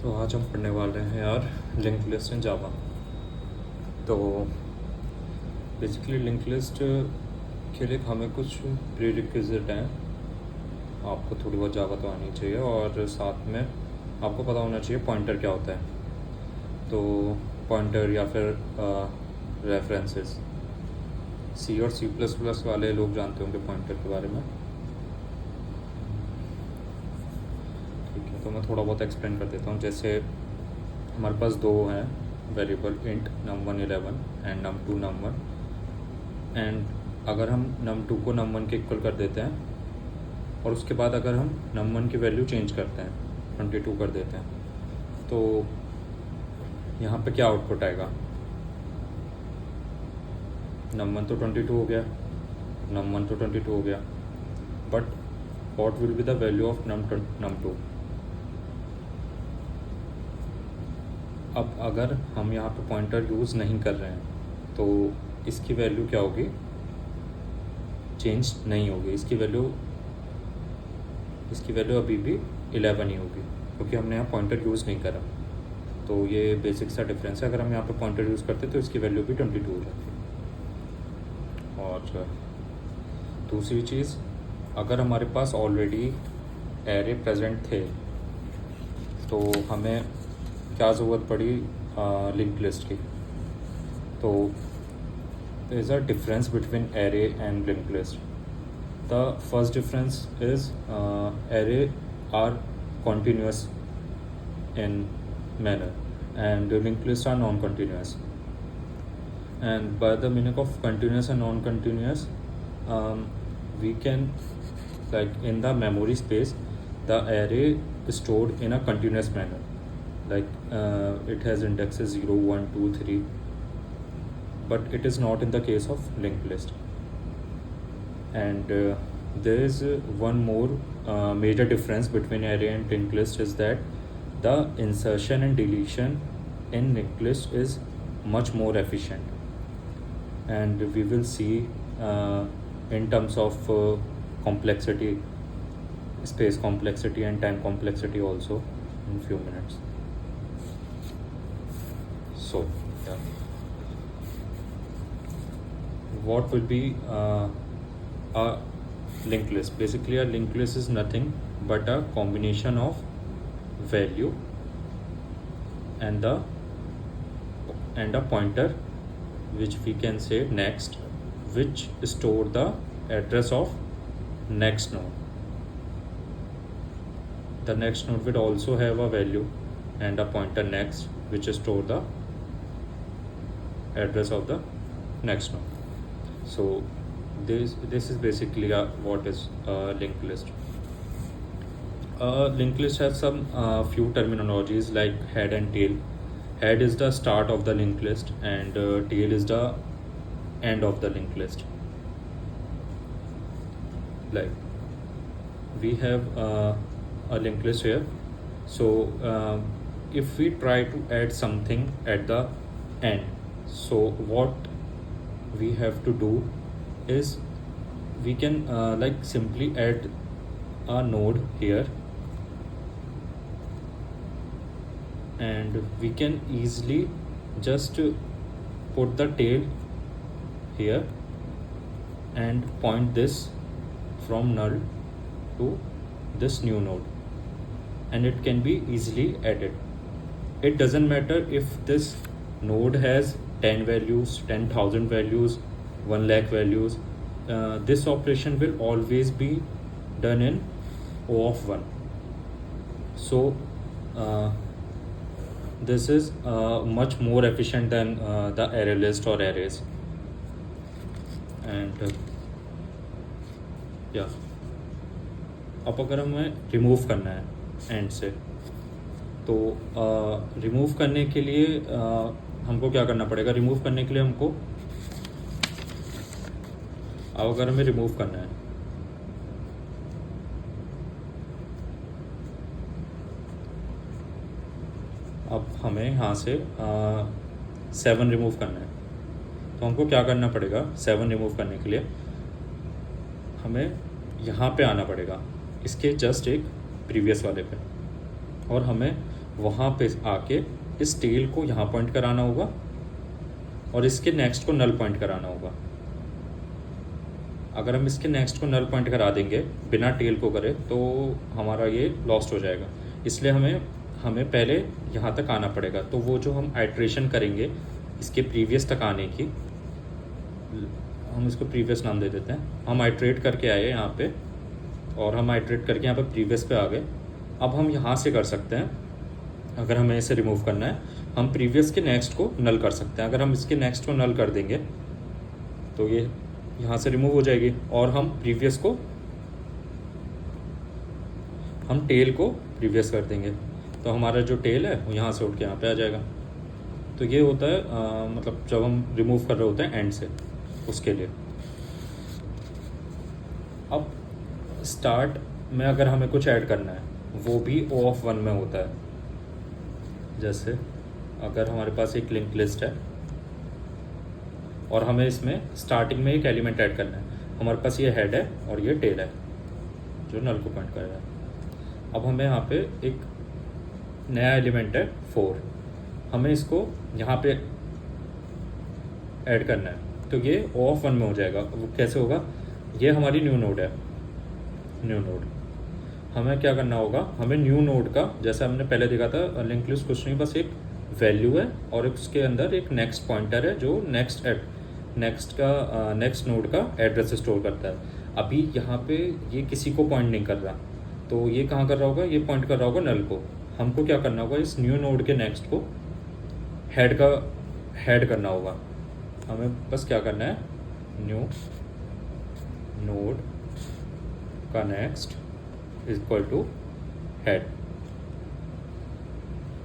तो आज हम पढ़ने वाले हैं यार लिंक लिस्ट इन जावा। तो बेसिकली लिंक लिस्ट के लिए हमें कुछ प्रीरिक्विजिट हैं। आपको थोड़ी बहुत जावा तो आनी चाहिए और साथ में आपको पता होना चाहिए पॉइंटर क्या होता है। तो पॉइंटर या फिर रेफरेंसेस सी और सी प्लस प्लस वाले लोग जानते होंगे पॉइंटर के बारे में। ठीक है, तो मैं थोड़ा बहुत एक्सप्लेन कर देता हूँ। जैसे हमारे पास दो हैं variable int num1 11 and num2 num1, and अगर हम num2 को num1 के इक्वल कर देते हैं और उसके बाद अगर हम num1 की वैल्यू चेंज करते हैं 22 कर देते हैं, तो यहाँ पे क्या आउटपुट आएगा? num1 तो 22 हो गया, num1 तो 22 हो गया, but what will be the value of num2? अब अगर हम यहाँ पे पॉइंटर यूज़ नहीं कर रहे हैं तो इसकी वैल्यू क्या होगी? चेंज नहीं होगी। इसकी वैल्यू अभी भी 11 ही होगी क्योंकि हमने यहाँ पॉइंटर यूज़ नहीं करा। तो ये बेसिक सा डिफरेंस है। अगर हम यहाँ पे पॉइंटर यूज़ करते तो इसकी वैल्यू भी 22 हो जाती है। और दूसरी चीज़, अगर हमारे पास ऑलरेडी एरे प्रेजेंट थे तो हमें क्या ज़रूरत पड़ी लिंक लिस्ट की? तो there is a difference between array and linked list. The first difference is array are continuous in manner and linked lists are non-continuous. And by the meaning of continuous and non-continuous, we can, like in the memory space, the array is stored in a continuous manner. Like it has indexes 0, 1, 2, 3, but it is not in the case of linked list. And there is one more major difference between array and linked list is that the insertion and deletion in linked list is much more efficient, and we will see in terms of complexity, space complexity and time complexity also in few minutes. So yeah, what will be a linked list? Basically a linked list is nothing but a combination of value and a pointer, which we can say next, which store the address of next node. The next node will also have a value and a pointer next, which store the address of the next node. So this is basically what is a linked list. Linked list has some few terminologies like head and tail. Head is the start of the linked list and tail is the end of the linked list. Like we have a linked list here. So if we try to add something at the end, so what we have to do is we can like simply add a node here, and we can easily just put the tail here and point this from null to this new node, and it can be easily added. It doesn't matter if this node has 10 values, 10,000 values, 1 lakh values. This operation will always be done in O of 1. So this is much more efficient than the array list or arrays. And yeah, अब अगर हमें remove करना है and से, तो remove करने के लिए हमको क्या करना पड़ेगा? रिमूव करने के लिए हमको, अब अगर हमें रिमूव करना है, अब हमें यहाँ से 7 रिमूव करना है, तो हमको क्या करना पड़ेगा? 7 रिमूव करने के लिए हमें यहाँ पे आना पड़ेगा, इसके जस्ट एक प्रीवियस वाले पे, और हमें वहाँ पे आके इस टेल को यहाँ पॉइंट कराना होगा और इसके नेक्स्ट को नल पॉइंट कराना होगा। अगर हम इसके नेक्स्ट को नल पॉइंट करा देंगे बिना टेल को करे तो हमारा ये लॉस्ट हो जाएगा। इसलिए हमें पहले यहाँ तक आना पड़ेगा। तो वो जो हम आइट्रेशन करेंगे इसके प्रीवियस तक आने की, हम इसको प्रीवियस नाम दे देते हैं। हम आइट्रेट करके आए यहाँ पे और हम आइट्रेट करके यहाँ पे प्रीवियस पे आ गए। अब हम यहाँ से कर सकते हैं, अगर हमें इसे रिमूव करना है हम प्रीवियस के नेक्स्ट को नल कर सकते हैं। अगर हम इसके नेक्स्ट को नल कर देंगे तो ये यहाँ से रिमूव हो जाएगी और हम प्रीवियस को, हम टेल को प्रीवियस कर देंगे तो हमारा जो टेल है वो यहाँ से उठ के यहाँ पे आ जाएगा। तो ये होता है मतलब जब हम रिमूव कर रहे होते हैं एंड से, उसके लिए। अब स्टार्ट में अगर हमें कुछ ऐड करना है वो भी O(1) में होता है। जैसे अगर हमारे पास एक लिंक लिस्ट है और हमें इसमें स्टार्टिंग में एक एलिमेंट ऐड करना है, हमारे पास ये हेड है और ये टेल है जो नल को पॉइंट कर रहा है। अब हमें यहाँ पे एक नया एलिमेंट है 4, हमें इसको यहाँ पे ऐड करना है तो ये O(1) में हो जाएगा। वो कैसे होगा, ये हमारी न्यू नोड है। न्यू नोड हमें क्या करना होगा, हमें न्यू नोड का, जैसा हमने पहले देखा था लिंक लिस्ट कुछ नहीं, बस एक वैल्यू है और उसके अंदर एक नेक्स्ट पॉइंटर है जो नेक्स्ट नोड का एड्रेस स्टोर करता है। अभी यहाँ पे ये किसी को पॉइंट नहीं कर रहा, तो ये कहाँ कर रहा होगा, ये पॉइंट कर रहा होगा नल को। हमको क्या करना होगा, इस न्यू नोड के नेक्स्ट को हेड करना होगा। हमें बस क्या करना है, न्यू नोड का next is equal to head.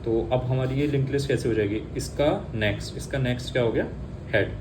तो अब हमारी ये लिंक लिस्ट कैसे हो जाएगी, इसका नेक्स्ट क्या हो गया, हेड।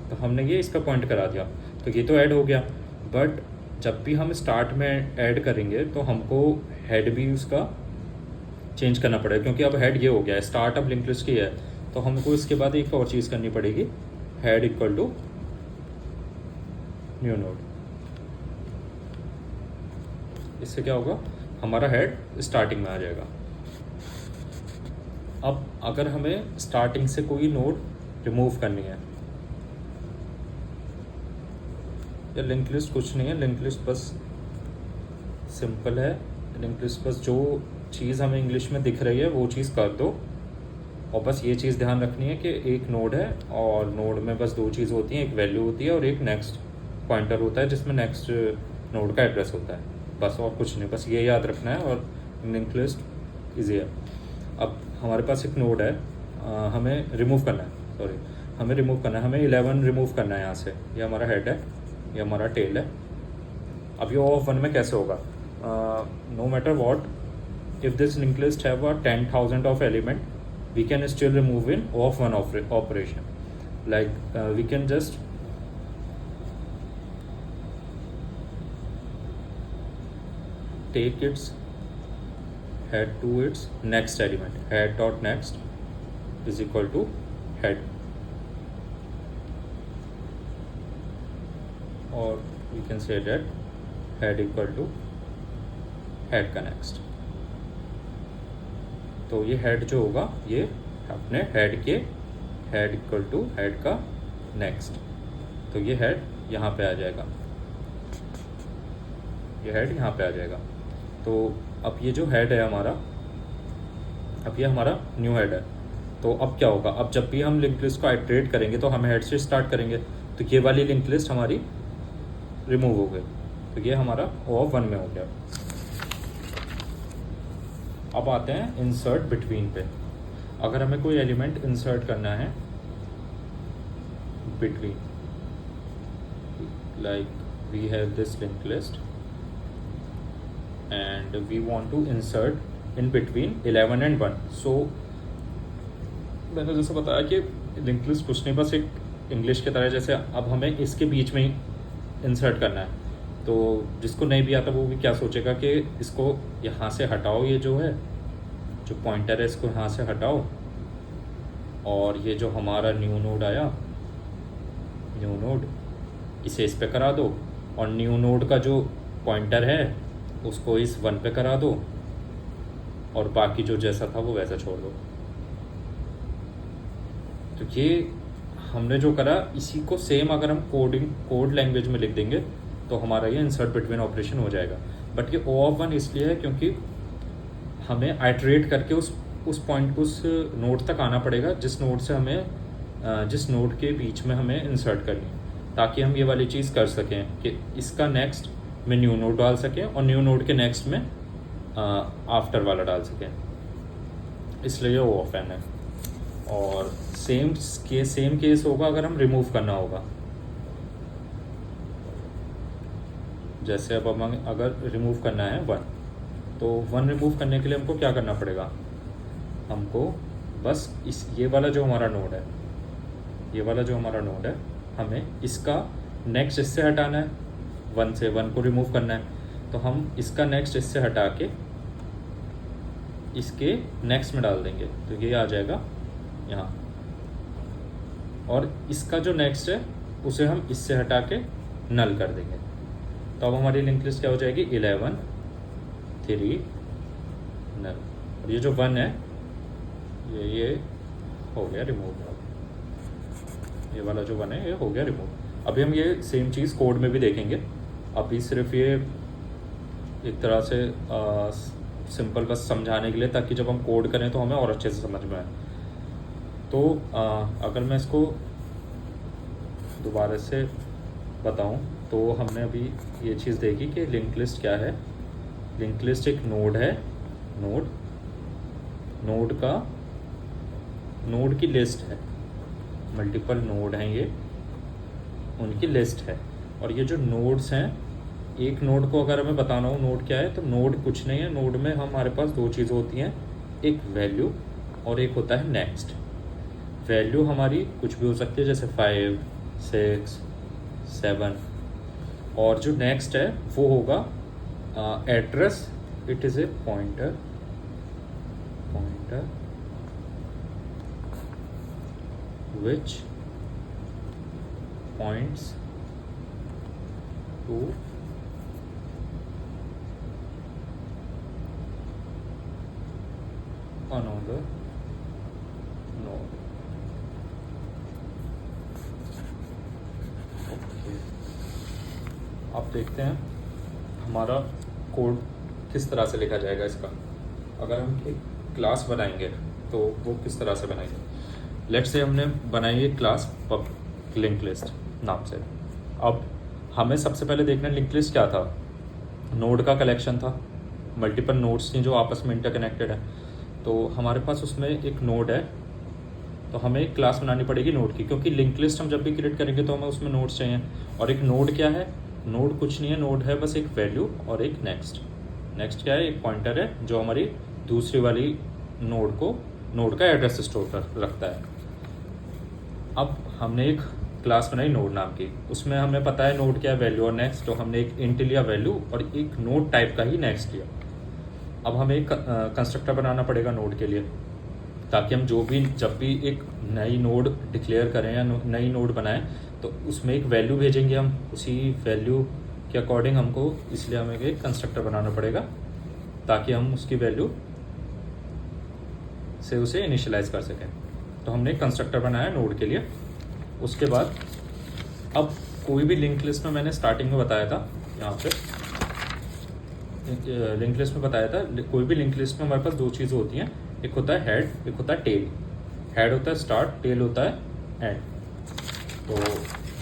तो हमने ये इसका पॉइंट करा दिया तो ये तो ऐड हो गया। बट जब भी हम स्टार्ट में ऐड करेंगे तो हमको हेड भी उसका चेंज करना पड़ेगा, क्योंकि अब हेड ये हो गया है, स्टार्ट अब लिंक लिस्ट की है। तो हमको इसके बाद एक और चीज़ करनी पड़ेगी, head equal to new node. इससे क्या होगा, हमारा हेड स्टार्टिंग में आ जाएगा। अब अगर हमें स्टार्टिंग से कोई नोड रिमूव करनी है, या लिंक लिस्ट कुछ नहीं है, लिंक लिस्ट बस सिंपल है। लिंक लिस्ट बस जो चीज़ हमें इंग्लिश में दिख रही है वो चीज़ कर दो, और बस ये चीज़ ध्यान रखनी है कि एक नोड है और नोड में बस दो चीज़ होती हैं, एक वैल्यू होती है और एक नेक्स्ट पॉइंटर होता है जिसमें नेक्स्ट नोड का एड्रेस होता है, बस और कुछ नहीं। बस ये याद रखना है और लिंक लिस्ट ईजी है। अब हमारे पास एक नोड है, हमें रिमूव करना है, हमें 11 रिमूव करना है यहाँ से। ये हमारा हेड है, ये हमारा टेल है। अब ये O(1) में कैसे होगा, no matter what, if this link list have 10,000 of element, we can still remove in O(1) operation. Like we can just take its head to its next element, head dot next is equal to head, or we can say that head equal to head का next। तो ये head जो होगा ये अपने head equal to head का next, तो ये हेड यहाँ पे आ जाएगा, ये हेड यहाँ पे आ जाएगा। तो अब ये जो हेड है हमारा, अब ये हमारा न्यू हेड है। तो अब क्या होगा, अब जब भी हम लिंक लिस्ट को आइट्रेट करेंगे तो हम हेड से स्टार्ट करेंगे, तो ये वाली लिंक लिस्ट हमारी रिमूव हो गई, तो ये हमारा O(1) में हो गया। अब आते हैं इंसर्ट बिटवीन पे। अगर हमें कोई एलिमेंट इंसर्ट करना है between, like we have this link list and we want to insert in between 11 and 1। So मैंने जैसे बताया कि लिंक लिस्ट कुछ नहीं, बस एक इंग्लिश की तरह, जैसे अब हमें इसके बीच में ही इंसर्ट करना है। तो जिसको नहीं भी आता वो भी क्या सोचेगा कि इसको यहाँ से हटाओ, ये जो है जो पॉइंटर है इसको यहाँ से हटाओ, और ये जो हमारा न्यू नोड आया, न्यू नोड इसे इस पे करा दो, और न्यू नोड का जो पॉइंटर है उसको इस 1 पे करा दो, और बाकी जो जैसा था वो वैसा छोड़ दो। तो ये हमने जो करा, इसी को सेम अगर हम कोड लैंग्वेज में लिख देंगे तो हमारा ये इंसर्ट बिटवीन ऑपरेशन हो जाएगा। बट ये O(1) इसलिए है क्योंकि हमें आइटरेट करके उस पॉइंट, उस नोड तक आना पड़ेगा जिस नोड के बीच में हमें इंसर्ट करनी है, ताकि हम ये वाली चीज़ कर सकें कि इसका नेक्स्ट में न्यू नोड डाल सकें और न्यू नोड के नेक्स्ट में आफ्टर वाला डाल सकें, इसलिए ये O(n) है। और सेम केस होगा अगर हम रिमूव करना होगा। जैसे अब हम अगर रिमूव करना है 1, तो 1 रिमूव करने के लिए हमको क्या करना पड़ेगा, हमको बस ये वाला जो हमारा नोड है, हमें इसका नेक्स्ट इससे हटाना है, 1 से 1 को रिमूव करना है, तो हम इसका नेक्स्ट इससे हटा के इसके नेक्स्ट में डाल देंगे, तो ये आ जाएगा यहाँ। और इसका जो नेक्स्ट है उसे हम इससे हटा के नल कर देंगे, तो अब हमारी लिंक लिस्ट क्या हो जाएगी, 11 3 नल। और ये जो 1 है ये हो गया रिमूव। ये वाला जो 1 है ये हो गया रिमूव। अभी हम ये सेम चीज़ कोड में भी देखेंगे। अभी सिर्फ ये एक तरह से सिंपल बस समझाने के लिए, ताकि जब हम कोड करें तो हमें और अच्छे से समझ में आए। तो अगर मैं इसको दोबारा से बताऊं, तो हमने अभी ये चीज़ देखी कि लिंक लिस्ट क्या है। लिंक लिस्ट एक नोड है, नोड की लिस्ट है, मल्टीपल नोड हैं ये, उनकी लिस्ट है। और ये जो नोड्स हैं, एक नोड को अगर हमें बताना हो नोड क्या है, तो नोड कुछ नहीं है। नोड में हमारे पास 2 चीज़ होती हैं, एक वैल्यू और एक होता है नेक्स्ट। वैल्यू हमारी कुछ भी हो सकती है, जैसे 5 6 7, और जो नेक्स्ट है वो होगा address. It is a pointer which points to another node. अब देखते हैं हमारा कोड किस तरह से लिखा जाएगा इसका। अगर हम एक क्लास बनाएंगे तो वो किस तरह से बनाएंगे। लेट्स से हमने बनाई एक क्लास पब्लिक लिंक लिस्ट नाम से। अब हमें सबसे पहले देखना है लिंक लिस्ट क्या था। नोड का कलेक्शन था, मल्टीपल नोड्स थी जो आपस में इंटरकनेक्टेड है। तो हमारे पास उसमें एक नोड है, तो हमें एक क्लास बनानी पड़ेगी नोड की, क्योंकि लिंक लिस्ट हम जब भी क्रिएट करेंगे तो हमें उसमें नोड्स चाहिए। और एक नोड क्या है, नोड कुछ नहीं है, नोड है बस एक वैल्यू और एक नेक्स्ट। नेक्स्ट क्या है, एक पॉइंटर है जो हमारी दूसरी वाली नोड का एड्रेस स्टोर कर रखता है। अब हमने एक क्लास बनाई नोड नाम की, उसमें हमें पता है नोड क्या है, वैल्यू और नेक्स्ट। तो हमने एक इंट लिया वैल्यू और एक नोड टाइप का ही नेक्स्ट लिया। अब हमें एक कंस्ट्रक्टर बनाना पड़ेगा नोड के लिए, ताकि हम जब भी एक नई नोड डिक्लेयर करें या नई नोड बनाएं तो उसमें एक वैल्यू भेजेंगे हम, उसी वैल्यू के अकॉर्डिंग हमको, इसलिए हमें एक कंस्ट्रक्टर बनाना पड़ेगा ताकि हम उसकी वैल्यू से उसे इनिशियलाइज कर सकें। तो हमने एक कंस्ट्रक्टर बनाया नोड के लिए। उसके बाद अब कोई भी लिंक लिस्ट में, मैंने स्टार्टिंग में बताया था, यहाँ पे लिंक लिस्ट में बताया था, कोई भी लिंक लिस्ट में हमारे पास 2 चीज़ें होती हैं, एक होता है हेड, एक होता है टेल। हेड होता है स्टार्ट, टेल होता है एंड। तो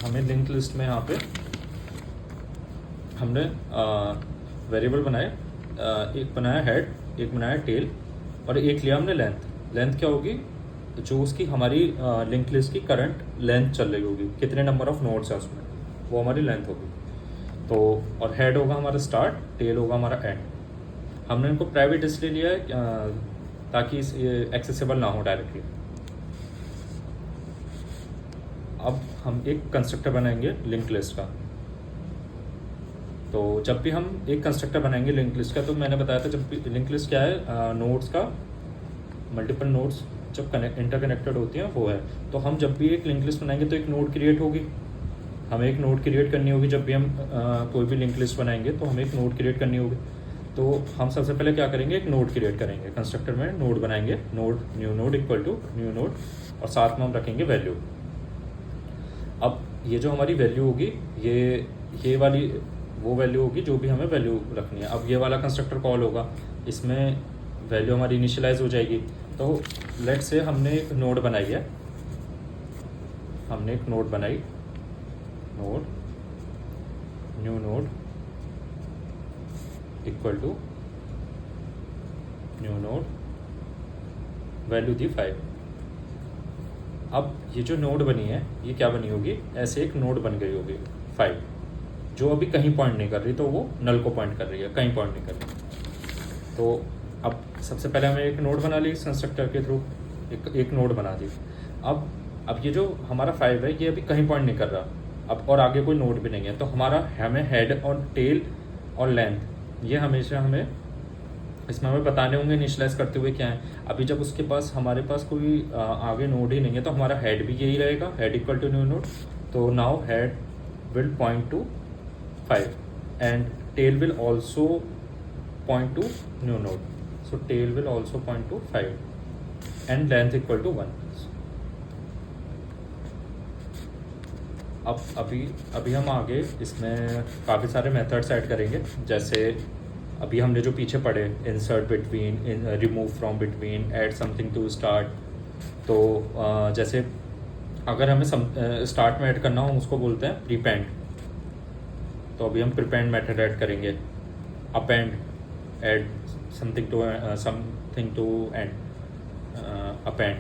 हमें लिंक लिस्ट में यहाँ पे हमने वेरिएबल बनाए, एक बनाया हेड, एक बनाया टेल और एक लिया हमने लेंथ। लेंथ क्या होगी, जो उसकी हमारी लिंक लिस्ट की करंट लेंथ चल रही होगी, कितने नंबर ऑफ नोड्स है उसमें, वो हमारी लेंथ होगी। तो और हेड होगा हमारा स्टार्ट, टेल होगा हमारा एंड। हमने इनको प्राइवेट इसलिए लिया है ताकि ये एक्सेसिबल ना हो डायरेक्टली। अब हम एक कंस्ट्रक्टर बनाएंगे लिंक लिस्ट का। तो जब भी हम एक कंस्ट्रक्टर बनाएंगे लिंक लिस्ट का, तो मैंने बताया था जब भी लिंक लिस्ट क्या है, नोड्स का मल्टीपल नोड्स जब इंटरकनेक्टेड होती हैं वो है। तो हम जब भी एक लिंक लिस्ट बनाएंगे तो एक नोड क्रिएट होगी, हमें एक नोड क्रिएट करनी होगी। जब भी हम कोई भी लिंक लिस्ट बनाएंगे तो हमें एक नोड क्रिएट करनी होगी। तो हम सबसे पहले क्या करेंगे, एक नोड क्रिएट करेंगे, कंस्ट्रक्टर में नोड बनाएंगे, node new node equal to new node, और साथ में हम रखेंगे वैल्यू। अब ये जो हमारी वैल्यू होगी, ये वाली वो वैल्यू होगी जो भी हमें वैल्यू रखनी है। अब ये वाला कंस्ट्रक्टर कॉल होगा, इसमें वैल्यू हमारी इनिशियलाइज हो जाएगी। तो लेट से हमने एक नोड बनाई है, हमने एक नोड बनाई, node new node equal to new node, value दी 5। अब ये जो नोड बनी है ये क्या बनी होगी, ऐसे एक नोड बन गई होगी 5, जो अभी कहीं पॉइंट नहीं कर रही, तो वो नल को पॉइंट कर रही है, कहीं पॉइंट नहीं कर रही। तो अब सबसे पहले हमें एक नोड बना ली इस कंस्ट्रक्टर के थ्रू, एक नोड बना दी। अब ये जो हमारा 5 है ये अभी कहीं पॉइंट नहीं कर रहा, अब और आगे कोई नोड भी नहीं है, तो हमें हेड और टेल और लेंथ ये हमेशा हमें इसमें हमें बताने होंगे इनिशियलाइज करते हुए क्या है। अभी जब उसके पास हमारे पास कोई आगे नोड ही नहीं है, तो हमारा हेड भी यही रहेगा, head equal to new node. तो now head will point to 5 and tail will also point to new node, so tail will also point to 5 and length equal to 1. अब अभी हम आगे इसमें काफ़ी सारे मेथड्स ऐड करेंगे, जैसे अभी हमने जो पीछे पढ़े, insert between, remove from between, add something to start. तो जैसे अगर हमें स्टार्ट में ऐड करना हो, हम उसको बोलते हैं प्रीपेंड। तो अभी हम प्रीपेंड मेथड ऐड करेंगे, append, add something to end, append,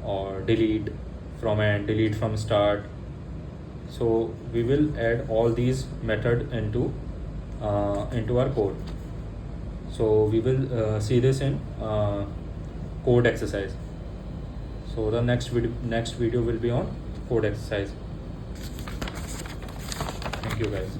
और delete from end, delete from start. So we will add all these method into our code. So we will see this in code exercise. So the next video will be on code exercise. Thank you guys.